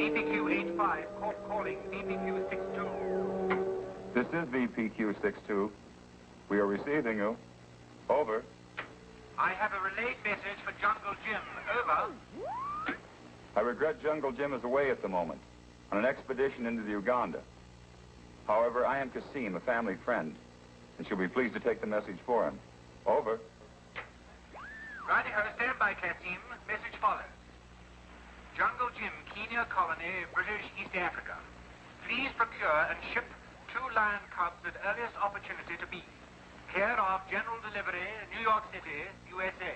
VPQ-85, calling VPQ-62. This is VPQ-62. We are receiving you. Over. I have a relayed message for Jungle Jim. Over. I regret Jungle Jim is away at the moment, on an expedition into the Uganda. However, I am Kasim, a family friend, and she'll be pleased to take the message for him. Over. Righty-ho, stand by, Kasim. Message follows. Jungle Jim, Kenya Colony, British East Africa. Please procure and ship 2 lion cubs at earliest opportunity to be. Care of General Delivery, New York City, USA.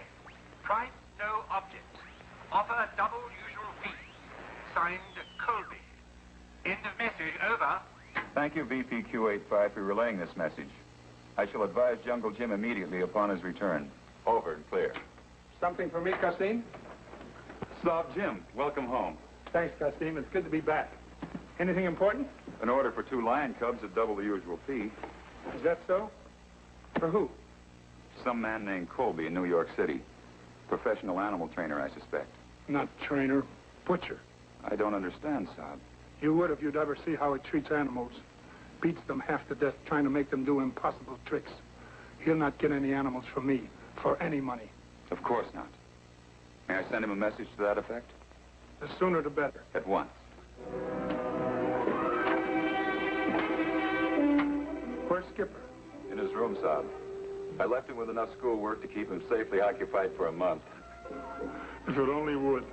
Price, no object. Offer double usual fees. Signed, Colby. End of message. Over. Thank you, VPQ-85, for relaying this message. I shall advise Jungle Jim immediately upon his return. Over and clear. Something for me, Kasim? Saab Jim, welcome home. Thanks, Kasim. It's good to be back. Anything important? An order for 2 lion cubs at double the usual fee. Is that so? For who? Some man named Colby in New York City. Professional animal trainer, I suspect. Not trainer, butcher. I don't understand, Saab. You would if you'd ever see how he treats animals. Beats them half to death, trying to make them do impossible tricks. He'll not get any animals from me, for any money. Of course not. May I send him a message to that effect? The sooner the better. At once. Where's Skipper? In his room, Saab. I left him with enough schoolwork to keep him safely occupied for a month. If it only would.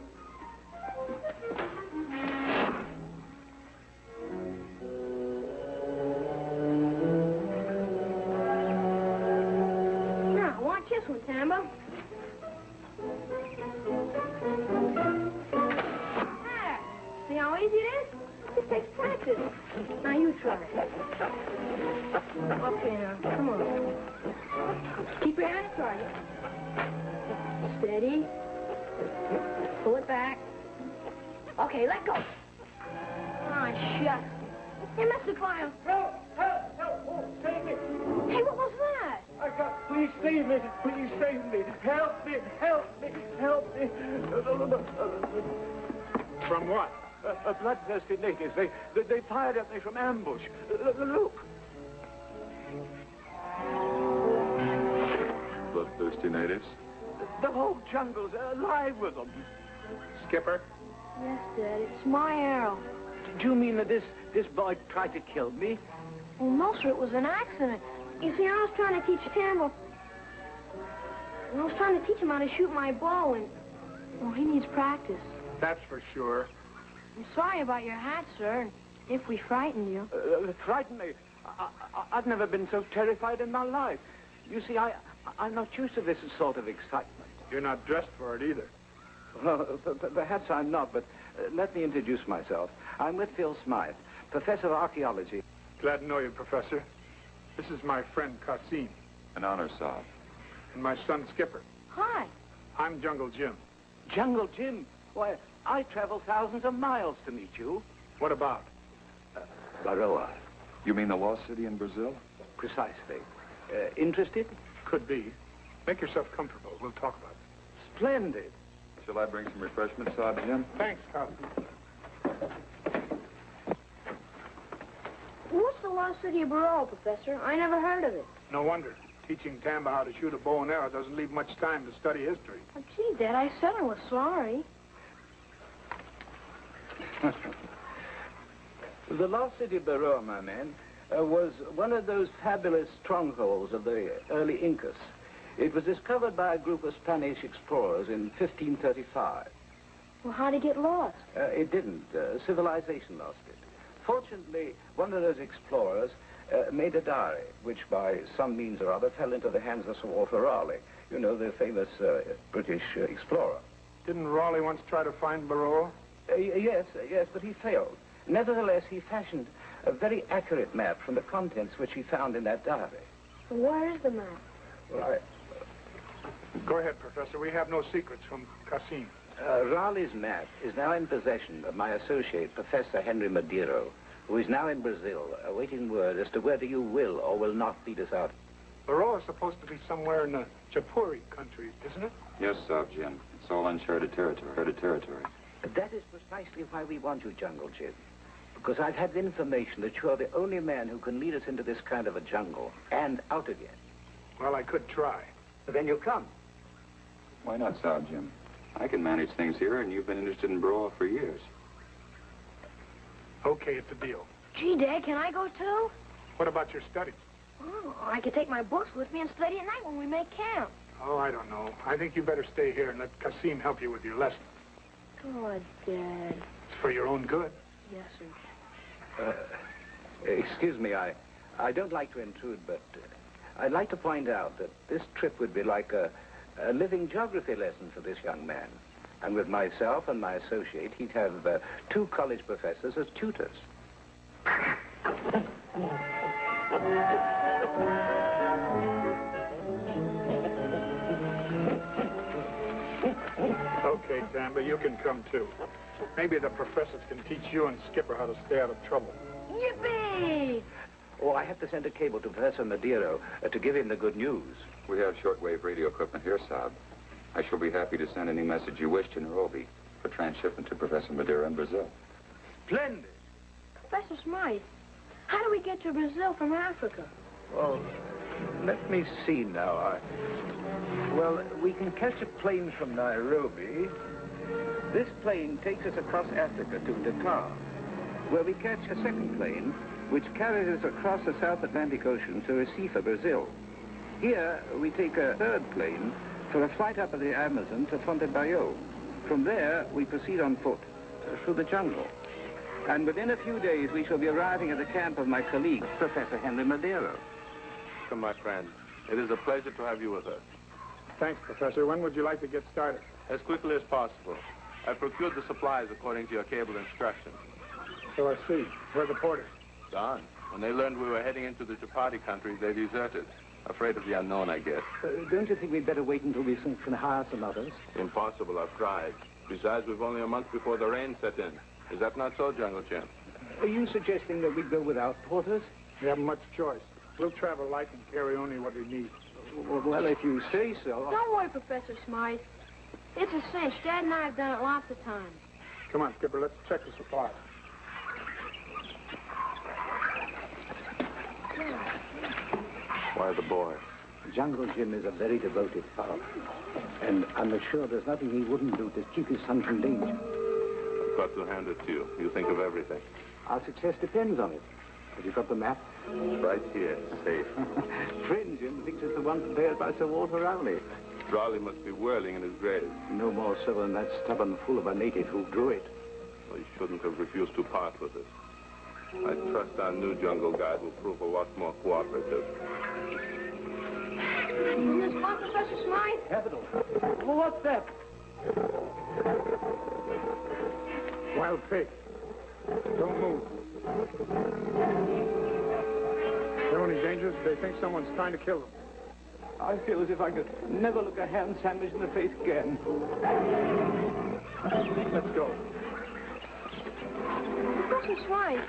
Now, watch this one, Tambo. There. See how easy it is? This takes practice. Now you try. Okay, now, come on. Keep your hand straight. Steady. Pull it back. Okay, let go. Ah, shucks. Hey, Mr. Clown. Help! Help! Help! Oh, save me! Hey, what was that? Please save me! Please save me! Help me! Help me! Help me! From what? Bloodthirsty natives. They fired at me from ambush. Look! Bloodthirsty natives? The whole jungle's alive with them. Skipper? Yes, Dad, it's my arrow. Do you mean that this boy tried to kill me? Well, no, sir, it was an accident. You see, I was trying to teach Tambo. I was trying to teach him how to shoot my bow, and, well, he needs practice. That's for sure. I'm sorry about your hat, sir, and if we frightened you. Frightened me? I've never been so terrified in my life. You see, I'm not used to this sort of excitement. You're not dressed for it either. Well, perhaps I'm not, but let me introduce myself. I'm with Phil Smythe, Professor of Archaeology. Glad to know you, Professor. This is my friend, Kasim. An honor, Saab. And my son, Skipper. Hi. I'm Jungle Jim. Jungle Jim? Why, I travel thousands of miles to meet you. What about? Baroa. You mean the lost city in Brazil? Precisely. Interested? Could be. Make yourself comfortable. We'll talk about it. Splendid. Shall I bring some refreshments, Saab Jim? Thanks, Kasim. What's the lost city of Baroa, Professor? I never heard of it. No wonder. Teaching Tamba how to shoot a bow and arrow doesn't leave much time to study history. Oh, gee, Dad, I said I was sorry. The lost city of Baroa, my man, was one of those fabulous strongholds of the early Incas. It was discovered by a group of Spanish explorers in 1535. Well, how'd it get lost? It didn't. Civilization lost it. Fortunately, one of those explorers made a diary, which by some means or other fell into the hands of Sir Walter Raleigh, you know, the famous British explorer. Didn't Raleigh once try to find Baroa? Yes, but he failed. Nevertheless, he fashioned a very accurate map from the contents which he found in that diary. Where is the map? Right. Go ahead, Professor. We have no secrets from Kasim. Raleigh's map is now in possession of my associate, Professor Henry Madeiro, who is now in Brazil, awaiting word as to whether you will or will not beat us out. Baroa is supposed to be somewhere in the Chapuri country, isn't it? Yes, Saab Jim. It's all uncharted territory. That is precisely why we want you, Jungle Jim. Because I've had information that you are the only man who can lead us into this kind of a jungle and out again. Well, I could try. Then you come. Why not, Saab Jim? I can manage things here, and you've been interested in Broa for years. Okay, it's a deal. Gee, Dad, can I go too? What about your studies? Oh, I could take my books with me and study at night when we make camp. Oh, I don't know. I think you better stay here and let Kasim help you with your lesson. Oh, Dad. It's for your own good. Yes, sir. Excuse me, I don't like to intrude, but I'd like to point out that this trip would be like a living geography lesson for this young man. And with myself and my associate, he'd have 2 college professors as tutors. Okay, Tamba, you can come too. Maybe the professors can teach you and Skipper how to stay out of trouble. Yippee! Oh, I have to send a cable to Professor Madero to give him the good news. We have shortwave radio equipment here, Saab. I shall be happy to send any message you wish to Nairobi for transshipment to Professor Madero in Brazil. Splendid! Professor Smythe, how do we get to Brazil from Africa? Well, let me see now. Well, we can catch a plane from Nairobi. This plane takes us across Africa to Dakar, where we catch a second plane, which carries us across the South Atlantic Ocean to Recife, Brazil. Here, we take a third plane for a flight up of the Amazon to Fontainebleau. From there, we proceed on foot through the jungle. And within a few days, we shall be arriving at the camp of my colleague, Professor Henry Madero. Welcome, my friend. It is a pleasure to have you with us. Thanks, Professor. When would you like to get started? As quickly as possible. I procured the supplies according to your cable instructions. So I see. Where are the porters? Gone. When they learned we were heading into the Chapati country, they deserted. Afraid of the unknown, I guess. Don't you think we'd better wait until we can hire some others? Impossible, I've tried. Besides, we've only a month before the rain set in. Is that not so, Jungle Jim? Are you suggesting that we go without porters? We haven't much choice. We'll travel light and carry only what we need. Well, if you say so. Don't worry, Professor Smythe. It's a cinch. Dad and I have done it lots of times. Come on, Skipper, let's check the supplies. Why the boy? Jungle Jim is a very devoted fellow. And I'm sure there's nothing he wouldn't do to keep his son from danger. I've got to hand it to you. You think of everything. Our success depends on it. Have you got the map? Right here, safe. Friend Jim thinks it's the one prepared by Sir Walter Raleigh. Raleigh must be whirling in his grave. No more so than that stubborn fool of a native who drew it. Well, he shouldn't have refused to part with it. I trust our new jungle guide will prove a lot more cooperative. Isn't this fun, Professor Smythe? Capital. Well, what's that? Wild pig. Don't move. They're only dangerous if they think someone's trying to kill them. I feel as if I could never look a ham sandwich in the face again. Let's go. Professor Smythe,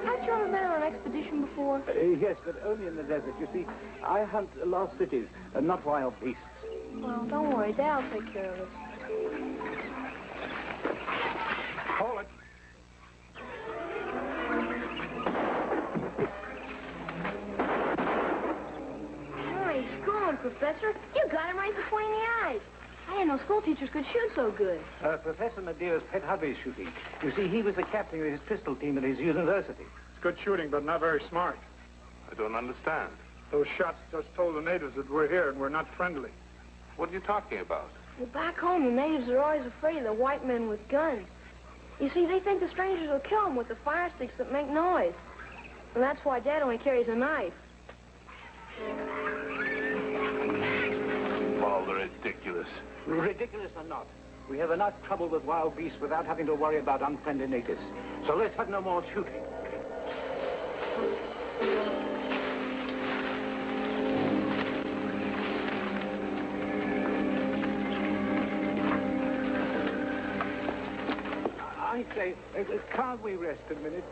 haven't you ever been on an expedition before? Yes, but only in the desert. You see, I hunt lost cities, not wild beasts. Well, don't worry. Dad'll take care of us. Hold it. Nice going, Professor. You got him right between the eyes. I didn't know school teachers could shoot so good. Professor Madero's pet hobby is shooting. You see, he was the captain of his pistol team at his university. It's good shooting, but not very smart. I don't understand. Those shots just told the natives that we're here and we're not friendly. What are you talking about? Well, back home, the natives are always afraid of the white men with guns. You see, they think the strangers will kill them with the fire sticks that make noise. And that's why Dad only carries a knife. All ridiculous. Ridiculous or not, we have enough trouble with wild beasts without having to worry about unfriendly natives. So let's have no more shooting. I say, can't we rest a minute?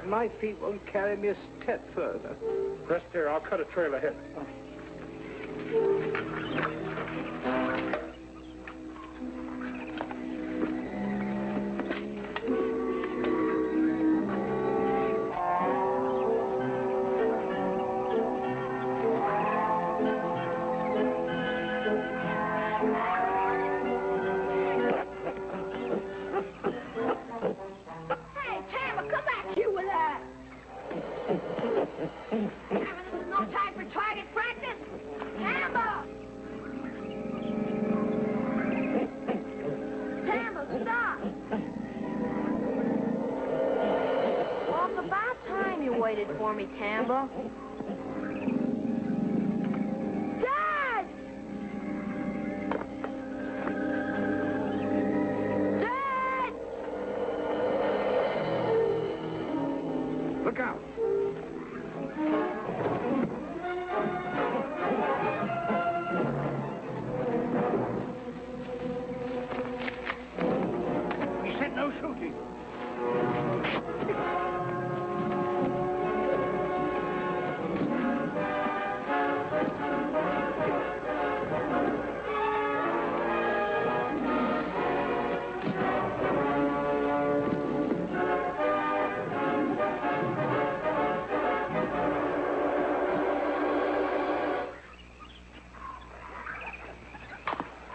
My feet won't carry me a step further. Rest here. I'll cut a trail ahead. for me, Tam. Dad! Dad! Look out. He said no shooting.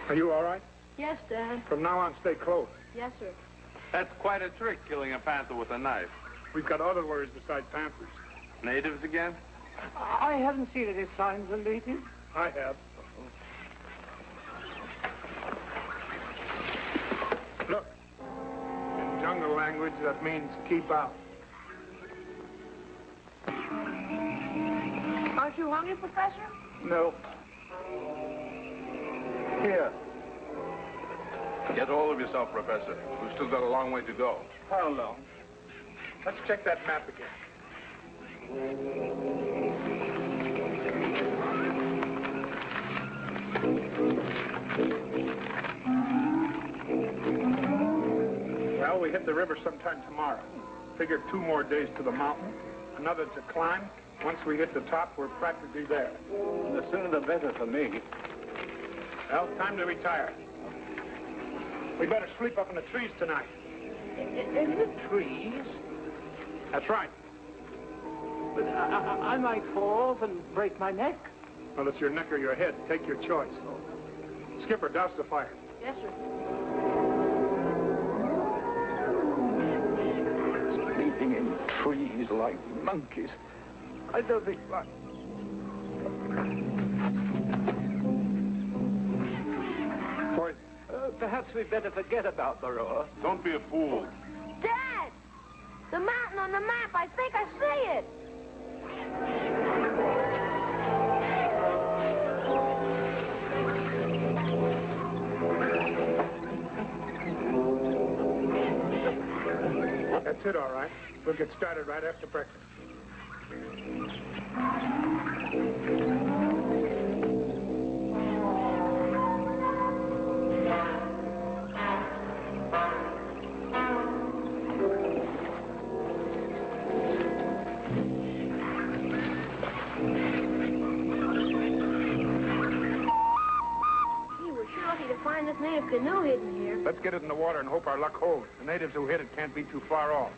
Are you all right? Yes, Dad. From now on, stay close. Yes, sir. That's quite a trick, killing a panther with a knife. We've got other worries besides panthers. Natives again? I haven't seen any signs of natives. I have. Look. In jungle language, that means keep out. Aren't you hungry, Professor? No. Here. Get hold of yourself, Professor. We've still got a long way to go. How long? Let's check that map again. Well, we hit the river sometime tomorrow. Figure 2 more days to the mountain, another to climb. Once we hit the top, we're practically there. The sooner the better for me. Well, time to retire. We better sleep up in the trees tonight. In the trees? That's right. But I might fall off and break my neck. Well, it's your neck or your head. Take your choice. Skipper, douse the fire. Yes, sir. Sleeping in trees like monkeys. I don't think I... Poison. Perhaps we'd better forget about the roar. Don't be a fool. Dad! The mountain on the map. I think I see it. That's it, all right. We'll get started right after breakfast. Gee, we're sure lucky to find this native canoe hidden here. Let's get it in the water and hope our luck holds. The natives who hit it can't be too far off.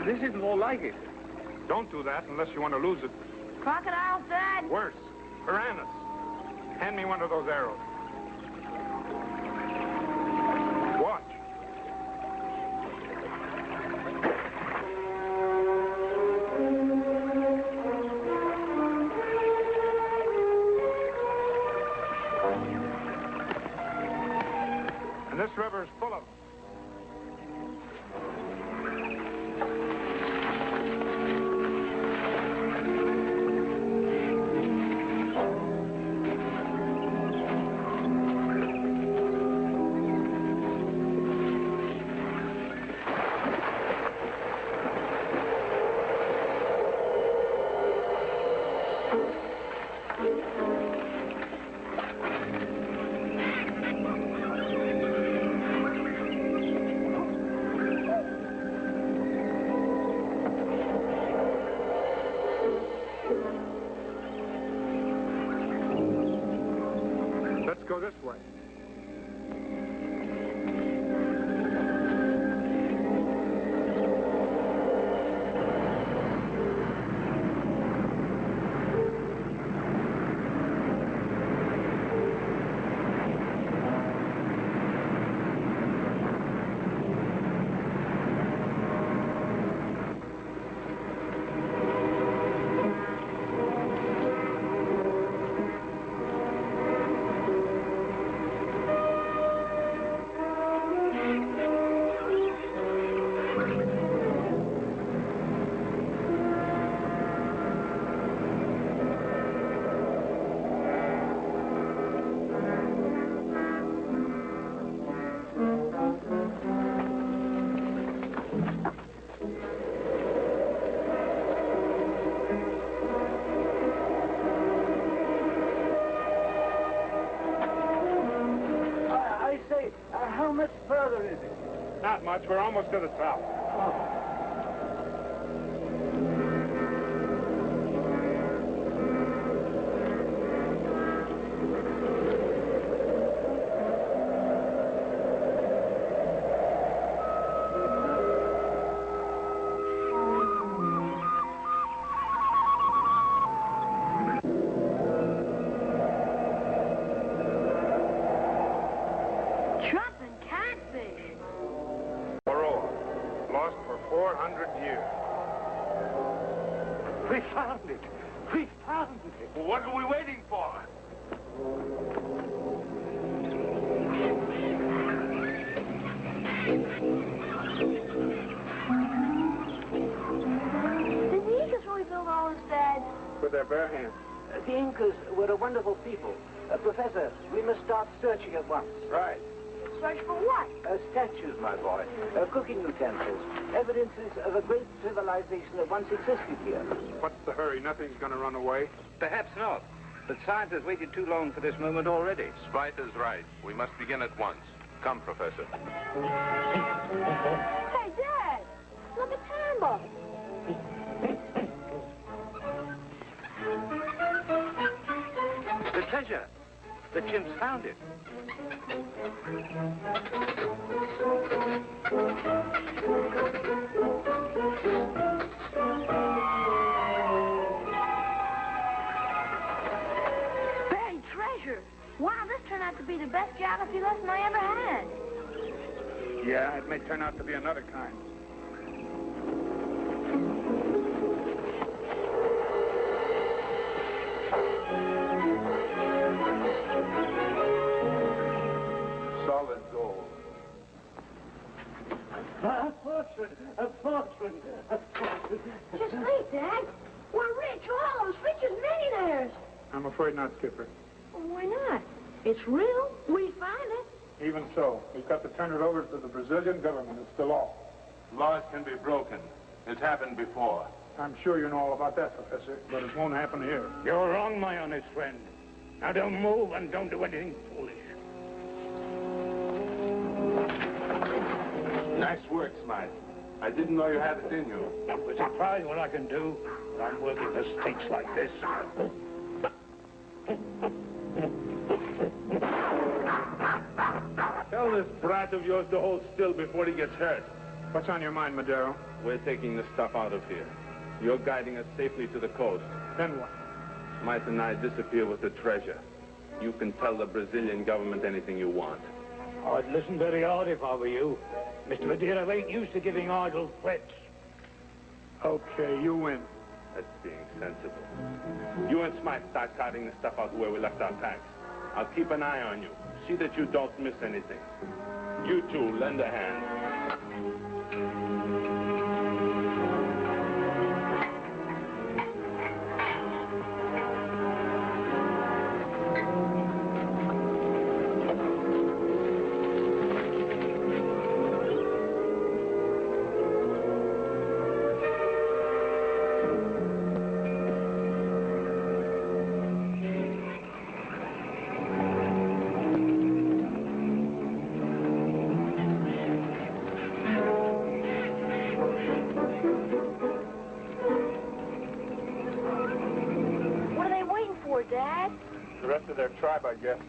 This is more like it. Don't do that unless you want to lose it. Crocodiles, Dad? Worse, piranhas. Hand me one of those arrows. Watch. And this river is full of them. Let's go this way. much further is it? Not much. We're almost to the top. Shrimp and catfish. Varroa, lost for 400 years. We found it. We found it. What are we waiting for? Did the Incas really build all this, Dad? With their bare hands. The Incas were a wonderful people. Professor, we must start searching at once. Right. Search for what? Statues, my boy. Cooking utensils. Evidences of a great civilization that once existed here. What's the hurry? Nothing's going to run away. Perhaps not. But science has waited too long for this moment already. Sprite is right. We must begin at once. Come, Professor. Hey, Dad! Look at Tamba! The treasure. The chimps found it. Buried treasure! Wow, this turned out to be the best geography lesson I ever had. Yeah, it may turn out to be another kind. Solid gold. A fortune! A fortune! A fortune! Just wait, Dad. We're rich, all of us, rich as millionaires. I'm afraid not, Skipper. Why not? It's real. We found it. Even so, we've got to turn it over to the Brazilian government. It's the law. Laws can be broken. It's happened before. I'm sure you know all about that, Professor, but it won't happen here. You're wrong, my honest friend. Now don't move and don't do anything foolish. Nice work, Smythe. I didn't know you had it in you. We're surprised what I can do. I'm working for stakes like this. Tell this brat of yours to hold still before he gets hurt. What's on your mind, Madero? We're taking the stuff out of here. You're guiding us safely to the coast. Then what? Smythe and I disappear with the treasure. You can tell the Brazilian government anything you want. I'd listen very hard if I were you. Mr. Madeira ain't used to giving idle threats. Okay, you win. That's being sensible. You and Smythe start carting the stuff out where we left our packs. I'll keep an eye on you. See that you don't miss anything. You two, lend a hand. What are they waiting for, Dad? The rest of their tribe, I guess.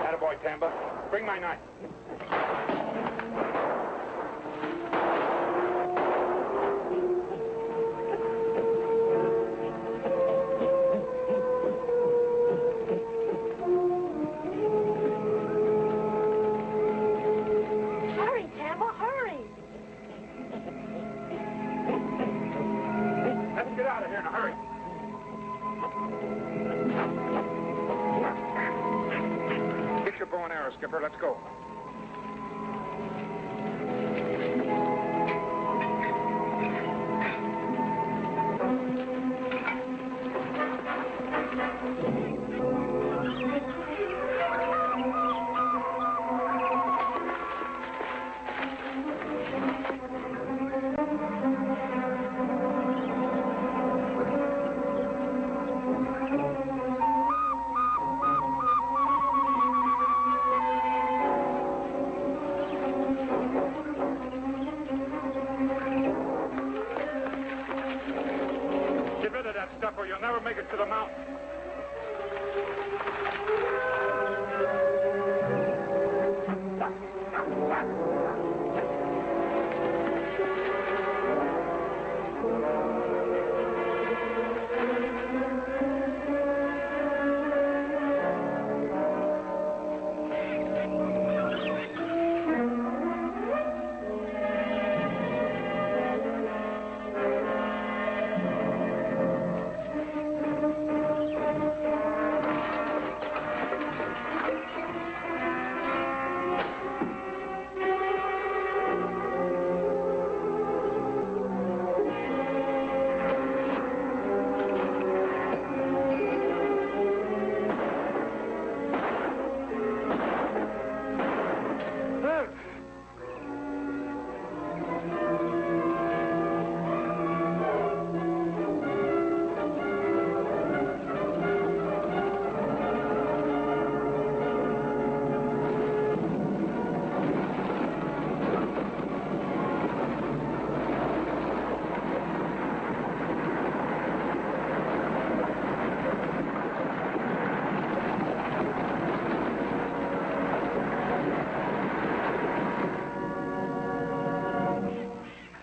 Attaboy, Tamba. Bring my knife. out of here in a hurry. Get your bow and arrow, Skipper. Let's go. Get rid of that stuff or you'll never make it to the mountain.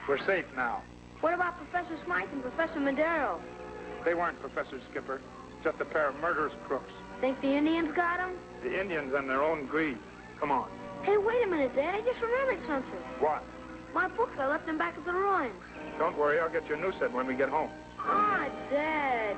We're safe now. What about Professor Smythe and Professor Madero? They weren't professors, Skipper. Just a pair of murderous crooks. Think the Indians got them? The Indians and their own greed. Come on. Hey, wait a minute, Dad. I just remembered something. What? My books, I left them back at the ruins. Don't worry, I'll get you a new set when we get home. Ah, Dad.